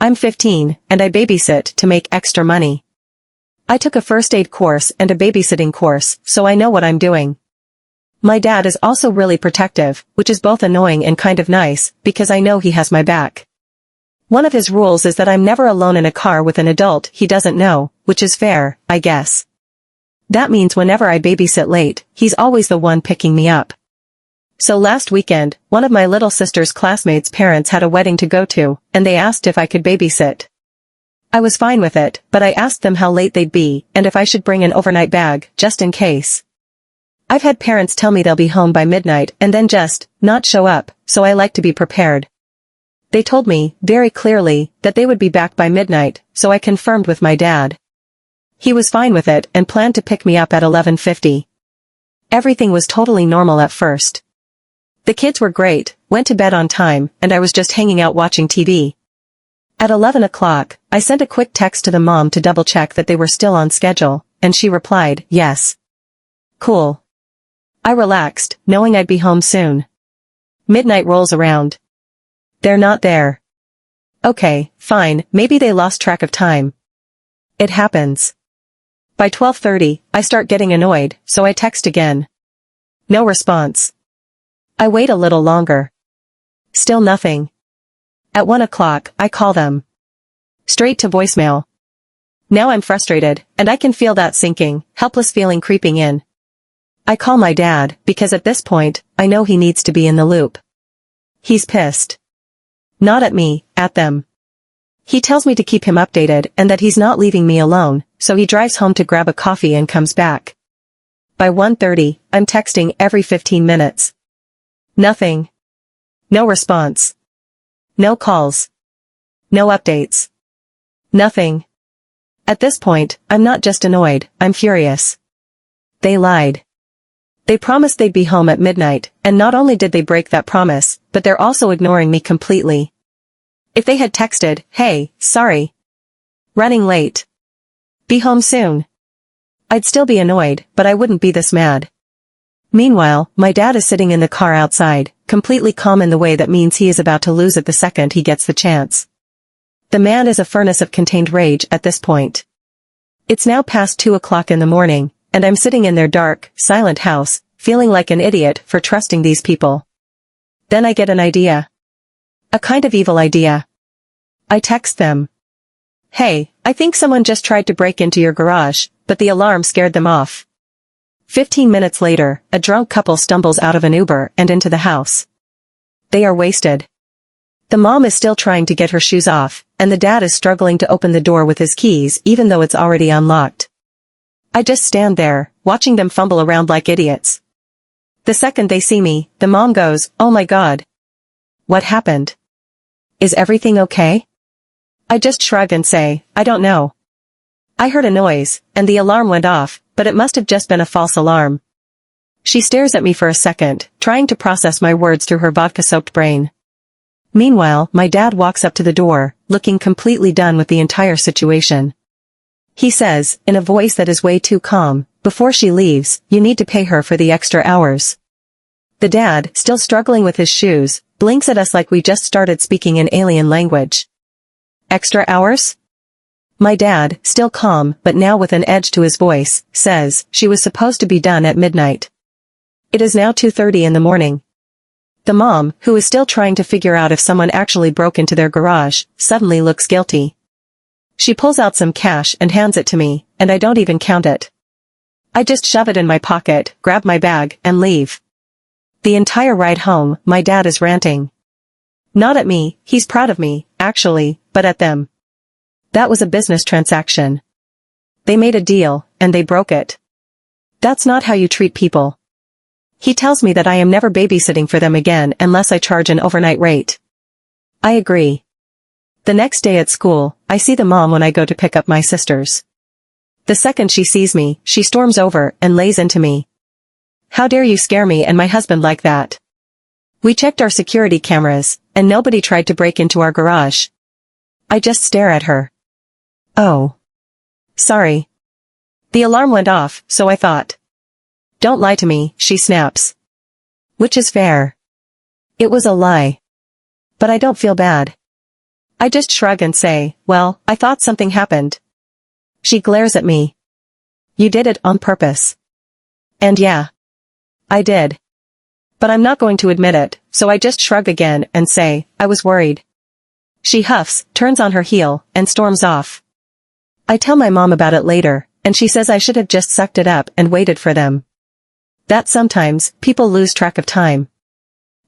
I'm 15, and I babysit to make extra money. I took a first aid course and a babysitting course, so I know what I'm doing. My dad is also really protective, which is both annoying and kind of nice, because I know he has my back. One of his rules is that I'm never alone in a car with an adult he doesn't know, which is fair, I guess. That means whenever I babysit late, he's always the one picking me up. So last weekend, one of my little sister's classmates' parents had a wedding to go to, and they asked if I could babysit. I was fine with it, but I asked them how late they'd be, and if I should bring an overnight bag, just in case. I've had parents tell me they'll be home by midnight and then just not show up, so I like to be prepared. They told me, very clearly, that they would be back by midnight, so I confirmed with my dad. He was fine with it and planned to pick me up at 11:50. Everything was totally normal at first. The kids were great, went to bed on time, and I was just hanging out watching TV. At 11 o'clock, I sent a quick text to the mom to double-check that they were still on schedule, and she replied, yes. Cool. I relaxed, knowing I'd be home soon. Midnight rolls around. They're not there. Okay, fine, maybe they lost track of time. It happens. By 12:30, I start getting annoyed, so I text again. No response. I wait a little longer. Still nothing. At 1 o'clock, I call them. Straight to voicemail. Now I'm frustrated, and I can feel that sinking, helpless feeling creeping in. I call my dad, because at this point, I know he needs to be in the loop. He's pissed. Not at me, at them. He tells me to keep him updated and that he's not leaving me alone, so he drives home to grab a coffee and comes back. By 1:30, I'm texting every 15 minutes. Nothing. No response. No calls. No updates. Nothing. At this point, I'm not just annoyed, I'm furious. They lied. They promised they'd be home at midnight, and not only did they break that promise, but they're also ignoring me completely. If they had texted, hey, sorry. Running late. Be home soon. I'd still be annoyed, but I wouldn't be this mad. Meanwhile, my dad is sitting in the car outside, completely calm in the way that means he is about to lose it the second he gets the chance. The man is a furnace of contained rage at this point. It's now past 2 o'clock in the morning, and I'm sitting in their dark, silent house, feeling like an idiot for trusting these people. Then I get an idea. A kind of evil idea. I text them. Hey, I think someone just tried to break into your garage, but the alarm scared them off. 15 minutes later, a drunk couple stumbles out of an Uber and into the house. They are wasted. The mom is still trying to get her shoes off, and the dad is struggling to open the door with his keys even though it's already unlocked. I just stand there, watching them fumble around like idiots. The second they see me, the mom goes, oh my god. What happened? Is everything okay? I just shrug and say, I don't know. I heard a noise, and the alarm went off, but it must have just been a false alarm. She stares at me for a second, trying to process my words through her vodka-soaked brain. Meanwhile, my dad walks up to the door, looking completely done with the entire situation. He says, in a voice that is way too calm, before she leaves, you need to pay her for the extra hours. The dad, still struggling with his shoes, blinks at us like we just started speaking an alien language. Extra hours? My dad, still calm but now with an edge to his voice, says, she was supposed to be done at midnight. It is now 2:30 in the morning. The mom, who is still trying to figure out if someone actually broke into their garage, suddenly looks guilty. She pulls out some cash and hands it to me, and I don't even count it. I just shove it in my pocket, grab my bag, and leave. The entire ride home, my dad is ranting. Not at me, he's proud of me, actually, but at them. That was a business transaction. They made a deal, and they broke it. That's not how you treat people. He tells me that I am never babysitting for them again unless I charge an overnight rate. I agree. The next day at school, I see the mom when I go to pick up my sisters. The second she sees me, she storms over and lays into me. How dare you scare me and my husband like that? We checked our security cameras, and nobody tried to break into our garage. I just stare at her. Oh. Sorry. The alarm went off, so I thought. Don't lie to me, she snaps. Which is fair. It was a lie. But I don't feel bad. I just shrug and say, well, I thought something happened. She glares at me. You did it on purpose. And yeah. I did. But I'm not going to admit it, so I just shrug again and say, I was worried. She huffs, turns on her heel, and storms off. I tell my mom about it later, and she says I should have just sucked it up and waited for them. That sometimes, people lose track of time.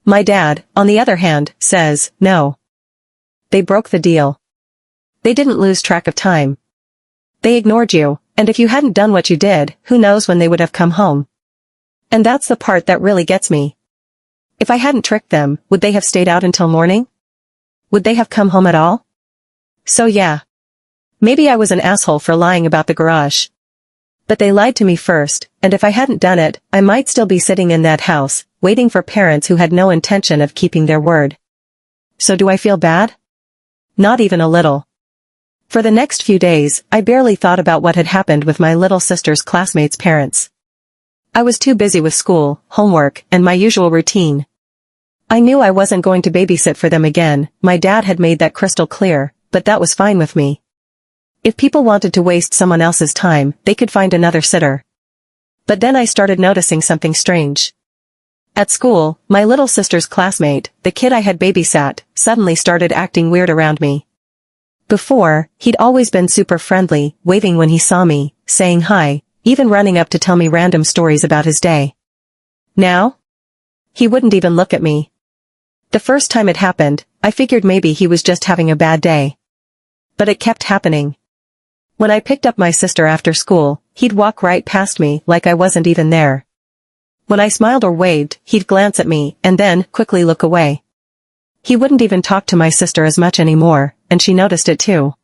My dad, on the other hand, says, no. They broke the deal. They didn't lose track of time. They ignored you, and if you hadn't done what you did, who knows when they would have come home. And that's the part that really gets me. If I hadn't tricked them, would they have stayed out until morning? Would they have come home at all? So yeah. Maybe I was an asshole for lying about the garage. But they lied to me first, and if I hadn't done it, I might still be sitting in that house, waiting for parents who had no intention of keeping their word. So do I feel bad? Not even a little. For the next few days, I barely thought about what had happened with my little sister's classmates' parents. I was too busy with school, homework, and my usual routine. I knew I wasn't going to babysit for them again, my dad had made that crystal clear, but that was fine with me. If people wanted to waste someone else's time, they could find another sitter. But then I started noticing something strange. At school, my little sister's classmate, the kid I had babysat, suddenly started acting weird around me. Before, he'd always been super friendly, waving when he saw me, saying hi, even running up to tell me random stories about his day. Now? He wouldn't even look at me. The first time it happened, I figured maybe he was just having a bad day. But it kept happening. When I picked up my sister after school, he'd walk right past me like I wasn't even there. When I smiled or waved, he'd glance at me and then quickly look away. He wouldn't even talk to my sister as much anymore, and she noticed it too.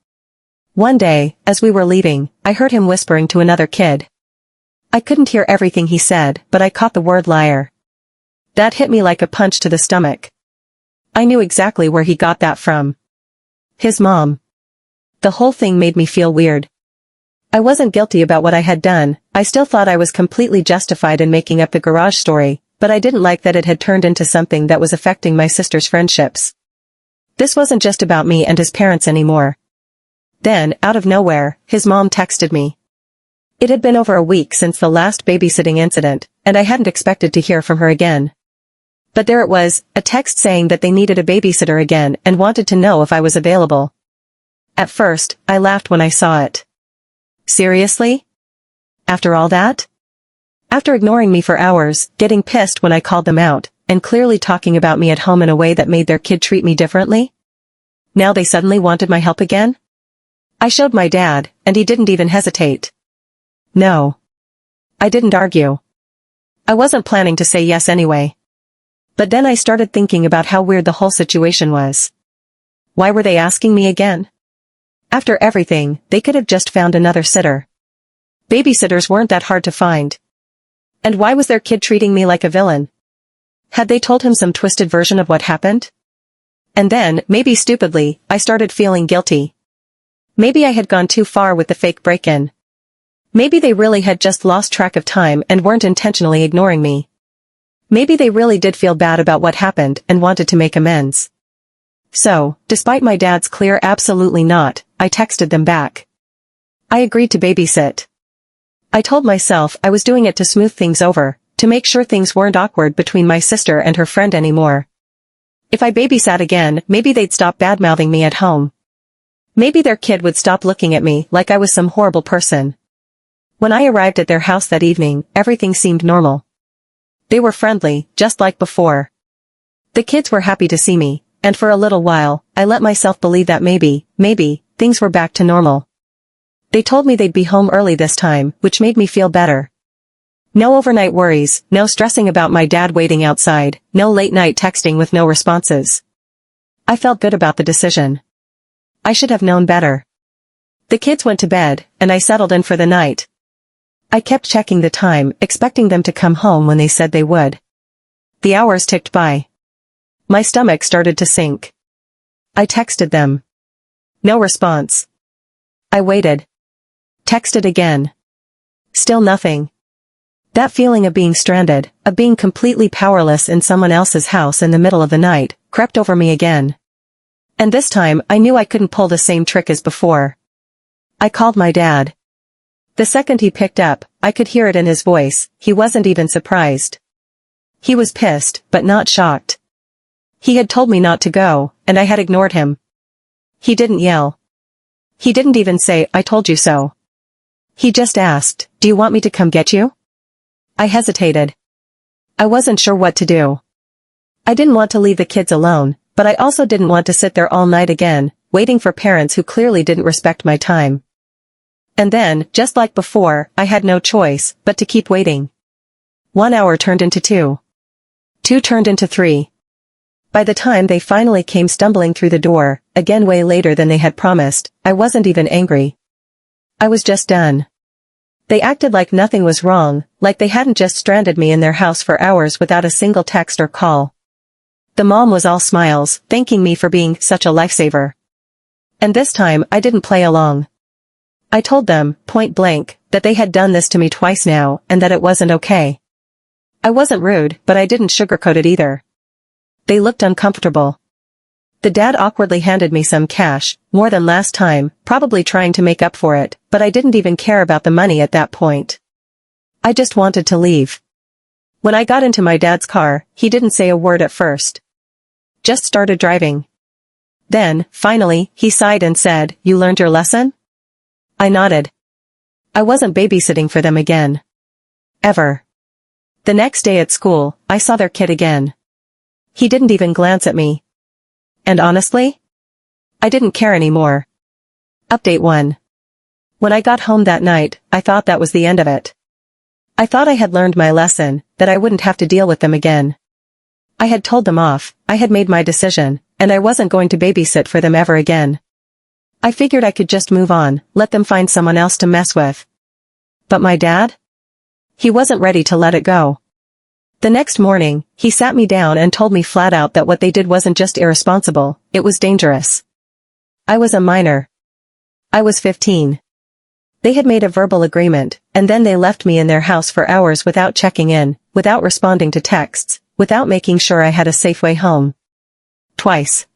One day, as we were leaving, I heard him whispering to another kid. I couldn't hear everything he said, but I caught the word liar. That hit me like a punch to the stomach. I knew exactly where he got that from. His mom. The whole thing made me feel weird. I wasn't guilty about what I had done, I still thought I was completely justified in making up the garage story, but I didn't like that it had turned into something that was affecting my sister's friendships. This wasn't just about me and his parents anymore. Then, out of nowhere, his mom texted me. It had been over a week since the last babysitting incident, and I hadn't expected to hear from her again. But there it was, a text saying that they needed a babysitter again and wanted to know if I was available. At first, I laughed when I saw it. Seriously? After all that? After ignoring me for hours, getting pissed when I called them out, and clearly talking about me at home in a way that made their kid treat me differently? Now they suddenly wanted my help again? I showed my dad, and he didn't even hesitate. No. I didn't argue. I wasn't planning to say yes anyway. But then I started thinking about how weird the whole situation was. Why were they asking me again? After everything, they could have just found another sitter. Babysitters weren't that hard to find. And why was their kid treating me like a villain? Had they told him some twisted version of what happened? And then, maybe stupidly, I started feeling guilty. Maybe I had gone too far with the fake break-in. Maybe they really had just lost track of time and weren't intentionally ignoring me. Maybe they really did feel bad about what happened and wanted to make amends. So, despite my dad's clear absolutely not, I texted them back. I agreed to babysit. I told myself I was doing it to smooth things over, to make sure things weren't awkward between my sister and her friend anymore. If I babysat again, maybe they'd stop badmouthing me at home. Maybe their kid would stop looking at me like I was some horrible person. When I arrived at their house that evening, everything seemed normal. They were friendly, just like before. The kids were happy to see me, and for a little while, I let myself believe that maybe, things were back to normal. They told me they'd be home early this time, which made me feel better. No overnight worries, no stressing about my dad waiting outside, no late-night texting with no responses. I felt good about the decision. I should have known better. The kids went to bed, and I settled in for the night. I kept checking the time, expecting them to come home when they said they would. The hours ticked by. My stomach started to sink. I texted them. No response. I waited. Texted again. Still nothing. That feeling of being stranded, of being completely powerless in someone else's house in the middle of the night, crept over me again. And this time I knew I couldn't pull the same trick as before. I called my dad. The second he picked up, I could hear it in his voice, he wasn't even surprised. He was pissed, but not shocked. He had told me not to go, and I had ignored him. He didn't yell. He didn't even say, "I told you so." He just asked, "Do you want me to come get you?" I hesitated. I wasn't sure what to do. I didn't want to leave the kids alone, but I also didn't want to sit there all night again, waiting for parents who clearly didn't respect my time. And then, just like before, I had no choice but to keep waiting. 1 hour turned into 2. 2 turned into 3. By the time they finally came stumbling through the door, again way later than they had promised, I wasn't even angry. I was just done. They acted like nothing was wrong, like they hadn't just stranded me in their house for hours without a single text or call. The mom was all smiles, thanking me for being such a lifesaver. And this time I didn't play along. I told them, point blank, that they had done this to me twice now, and that it wasn't okay. I wasn't rude, but I didn't sugarcoat it either. They looked uncomfortable. The dad awkwardly handed me some cash, more than last time, probably trying to make up for it, but I didn't even care about the money at that point. I just wanted to leave. When I got into my dad's car, he didn't say a word at first. Just started driving. Then, finally, he sighed and said, "You learned your lesson?" I nodded. I wasn't babysitting for them again. Ever. The next day at school, I saw their kid again. He didn't even glance at me. And honestly, I didn't care anymore. Update 1. When I got home that night, I thought that was the end of it. I thought I had learned my lesson, that I wouldn't have to deal with them again. I had told them off, I had made my decision, and I wasn't going to babysit for them ever again. I figured I could just move on, let them find someone else to mess with. But my dad? He wasn't ready to let it go. The next morning, he sat me down and told me flat out that what they did wasn't just irresponsible, it was dangerous. I was a minor. I was 15. They had made a verbal agreement, and then they left me in their house for hours without checking in, without responding to texts, without making sure I had a safe way home. Twice.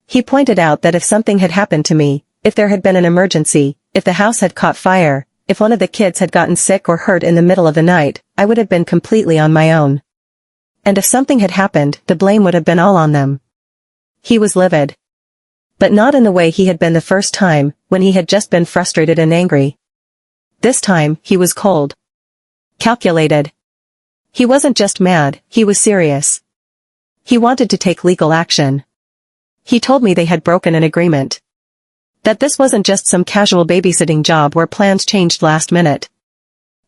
He pointed out that if something had happened to me, if there had been an emergency, if the house had caught fire, if one of the kids had gotten sick or hurt in the middle of the night, I would have been completely on my own. And if something had happened, the blame would have been all on them. He was livid. But not in the way he had been the first time, when he had just been frustrated and angry. This time, he was cold. Calculated. He wasn't just mad, he was serious. He wanted to take legal action. He told me they had broken an agreement. That this wasn't just some casual babysitting job where plans changed last minute.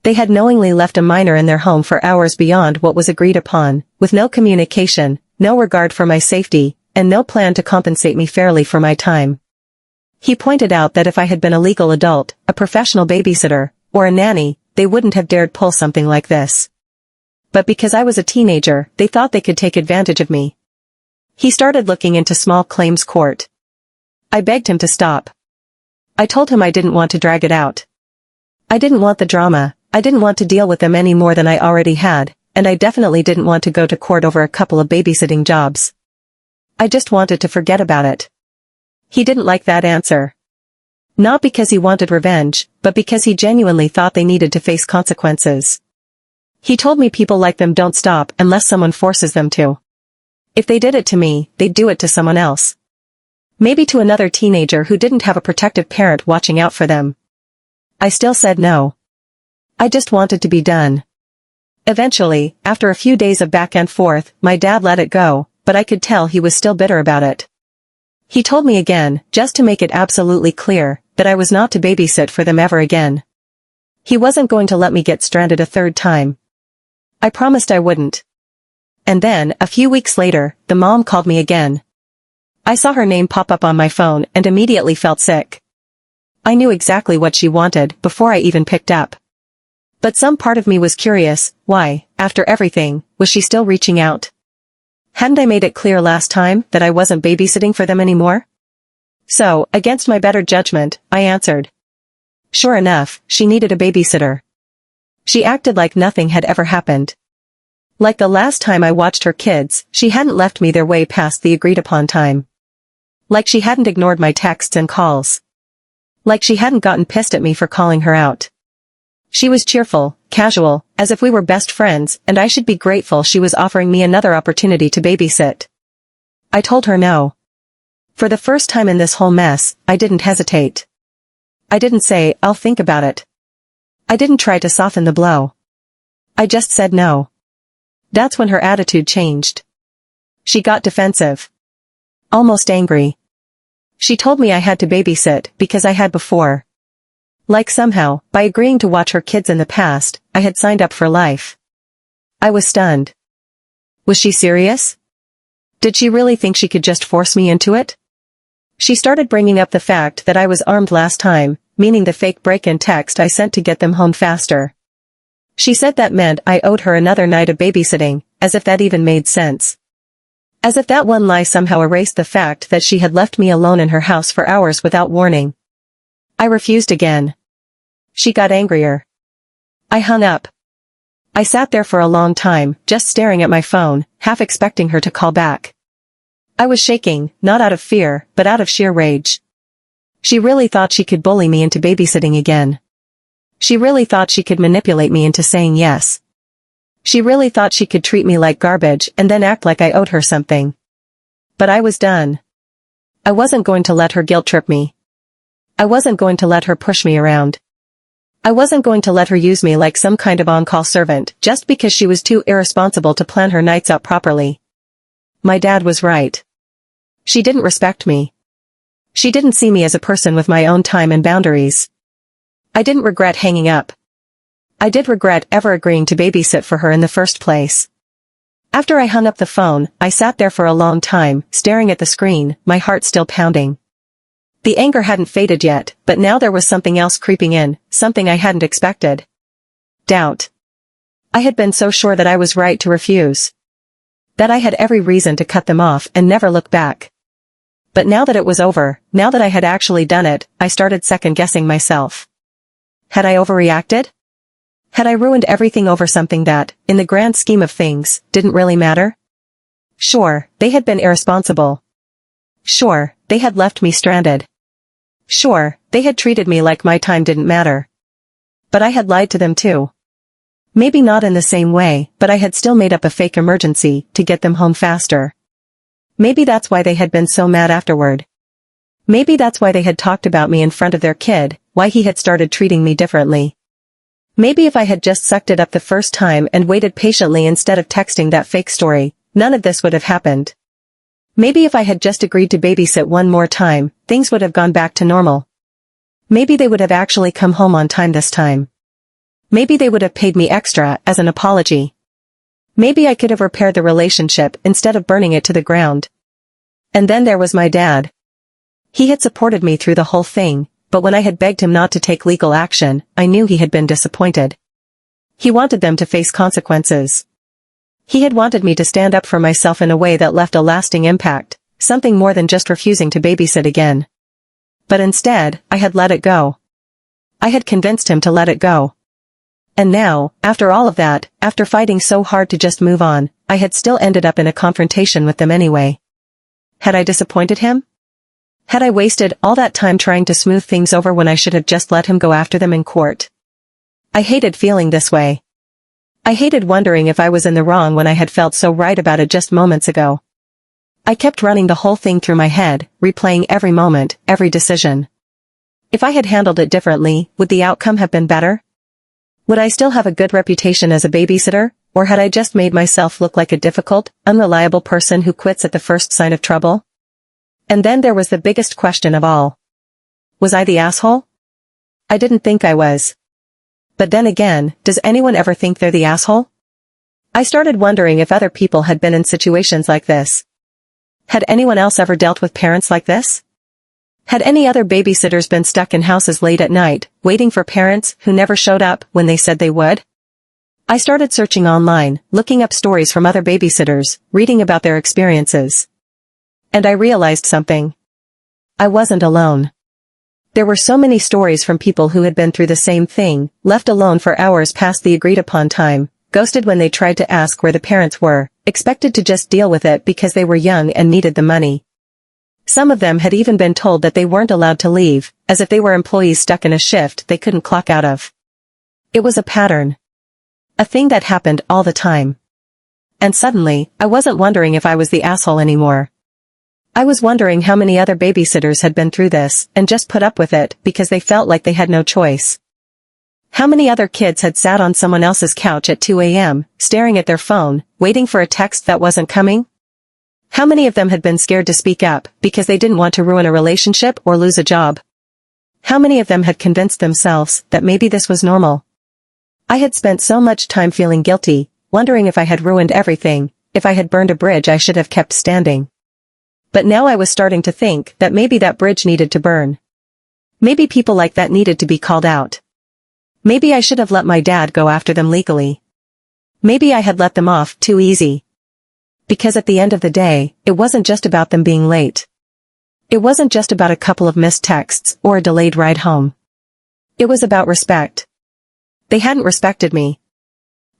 They had knowingly left a minor in their home for hours beyond what was agreed upon, with no communication, no regard for my safety, and no plan to compensate me fairly for my time. He pointed out that if I had been a legal adult, a professional babysitter, or a nanny, they wouldn't have dared pull something like this. But because I was a teenager, they thought they could take advantage of me. He started looking into small claims court. I begged him to stop. I told him I didn't want to drag it out. I didn't want the drama, I didn't want to deal with them any more than I already had, and I definitely didn't want to go to court over a couple of babysitting jobs. I just wanted to forget about it. He didn't like that answer. Not because he wanted revenge, but because he genuinely thought they needed to face consequences. He told me people like them don't stop unless someone forces them to. If they did it to me, they'd do it to someone else. Maybe to another teenager who didn't have a protective parent watching out for them. I still said no. I just wanted to be done. Eventually, after a few days of back and forth, my dad let it go, but I could tell he was still bitter about it. He told me again, just to make it absolutely clear, that I was not to babysit for them ever again. He wasn't going to let me get stranded a third time. I promised I wouldn't. And then, a few weeks later, the mom called me again. I saw her name pop up on my phone and immediately felt sick. I knew exactly what she wanted before I even picked up. But some part of me was curious, why, after everything, was she still reaching out? Hadn't I made it clear last time that I wasn't babysitting for them anymore? So, against my better judgment, I answered. Sure enough, she needed a babysitter. She acted like nothing had ever happened. Like the last time I watched her kids, she hadn't left me their way past the agreed-upon time. Like she hadn't ignored my texts and calls. Like she hadn't gotten pissed at me for calling her out. She was cheerful, casual, as if we were best friends, and I should be grateful she was offering me another opportunity to babysit. I told her no. For the first time in this whole mess, I didn't hesitate. I didn't say, "I'll think about it." I didn't try to soften the blow. I just said no. That's when her attitude changed. She got defensive. Almost angry. She told me I had to babysit because I had before. Like somehow, by agreeing to watch her kids in the past, I had signed up for life. I was stunned. Was she serious? Did she really think she could just force me into it? She started bringing up the fact that I was armed last time, meaning the fake break-in text I sent to get them home faster. She said that meant I owed her another night of babysitting, as if that even made sense. As if that one lie somehow erased the fact that she had left me alone in her house for hours without warning. I refused again. She got angrier. I hung up. I sat there for a long time, just staring at my phone, half expecting her to call back. I was shaking, not out of fear, but out of sheer rage. She really thought she could bully me into babysitting again. She really thought she could manipulate me into saying yes. She really thought she could treat me like garbage and then act like I owed her something. But I was done. I wasn't going to let her guilt trip me. I wasn't going to let her push me around. I wasn't going to let her use me like some kind of on-call servant just because she was too irresponsible to plan her nights out properly. My dad was right. She didn't respect me. She didn't see me as a person with my own time and boundaries. I didn't regret hanging up. I did regret ever agreeing to babysit for her in the first place. After I hung up the phone, I sat there for a long time, staring at the screen, my heart still pounding. The anger hadn't faded yet, but now there was something else creeping in, something I hadn't expected. Doubt. I had been so sure that I was right to refuse. That I had every reason to cut them off and never look back. But now that it was over, now that I had actually done it, I started second-guessing myself. Had I overreacted? Had I ruined everything over something that, in the grand scheme of things, didn't really matter? Sure, they had been irresponsible. Sure, they had left me stranded. Sure, they had treated me like my time didn't matter. But I had lied to them too. Maybe not in the same way, but I had still made up a fake emergency to get them home faster. Maybe that's why they had been so mad afterward. Maybe that's why they had talked about me in front of their kid, why he had started treating me differently. Maybe if I had just sucked it up the first time and waited patiently instead of texting that fake story, none of this would have happened. Maybe if I had just agreed to babysit one more time, things would have gone back to normal. Maybe they would have actually come home on time this time. Maybe they would have paid me extra as an apology. Maybe I could have repaired the relationship instead of burning it to the ground. And then there was my dad. He had supported me through the whole thing, but when I had begged him not to take legal action, I knew he had been disappointed. He wanted them to face consequences. He had wanted me to stand up for myself in a way that left a lasting impact, something more than just refusing to babysit again. But instead, I had let it go. I had convinced him to let it go. And now, after all of that, after fighting so hard to just move on, I had still ended up in a confrontation with them anyway. Had I disappointed him? Had I wasted all that time trying to smooth things over when I should have just let him go after them in court? I hated feeling this way. I hated wondering if I was in the wrong when I had felt so right about it just moments ago. I kept running the whole thing through my head, replaying every moment, every decision. If I had handled it differently, would the outcome have been better? Would I still have a good reputation as a babysitter, or had I just made myself look like a difficult, unreliable person who quits at the first sign of trouble? And then there was the biggest question of all. Was I the asshole? I didn't think I was. But then again, does anyone ever think they're the asshole? I started wondering if other people had been in situations like this. Had anyone else ever dealt with parents like this? Had any other babysitters been stuck in houses late at night, waiting for parents who never showed up when they said they would? I started searching online, looking up stories from other babysitters, reading about their experiences. And I realized something. I wasn't alone. There were so many stories from people who had been through the same thing, left alone for hours past the agreed-upon time, ghosted when they tried to ask where the parents were, expected to just deal with it because they were young and needed the money. Some of them had even been told that they weren't allowed to leave, as if they were employees stuck in a shift they couldn't clock out of. It was a pattern. A thing that happened all the time. And suddenly, I wasn't wondering if I was the asshole anymore. I was wondering how many other babysitters had been through this and just put up with it because they felt like they had no choice. How many other kids had sat on someone else's couch at 2 a.m., staring at their phone, waiting for a text that wasn't coming? How many of them had been scared to speak up because they didn't want to ruin a relationship or lose a job? How many of them had convinced themselves that maybe this was normal? I had spent so much time feeling guilty, wondering if I had ruined everything, if I had burned a bridge I should have kept standing. But now I was starting to think that maybe that bridge needed to burn. Maybe people like that needed to be called out. Maybe I should have let my dad go after them legally. Maybe I had let them off too easy. Because at the end of the day, it wasn't just about them being late. It wasn't just about a couple of missed texts or a delayed ride home. It was about respect. They hadn't respected me.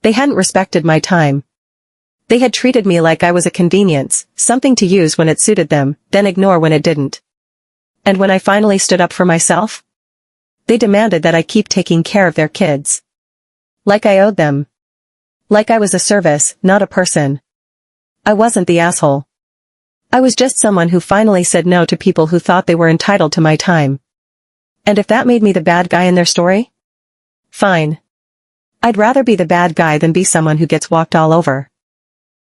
They hadn't respected my time. They had treated me like I was a convenience, something to use when it suited them, then ignore when it didn't. And when I finally stood up for myself, they demanded that I keep taking care of their kids. Like I owed them. Like I was a service, not a person. I wasn't the asshole. I was just someone who finally said no to people who thought they were entitled to my time. And if that made me the bad guy in their story? Fine. I'd rather be the bad guy than be someone who gets walked all over.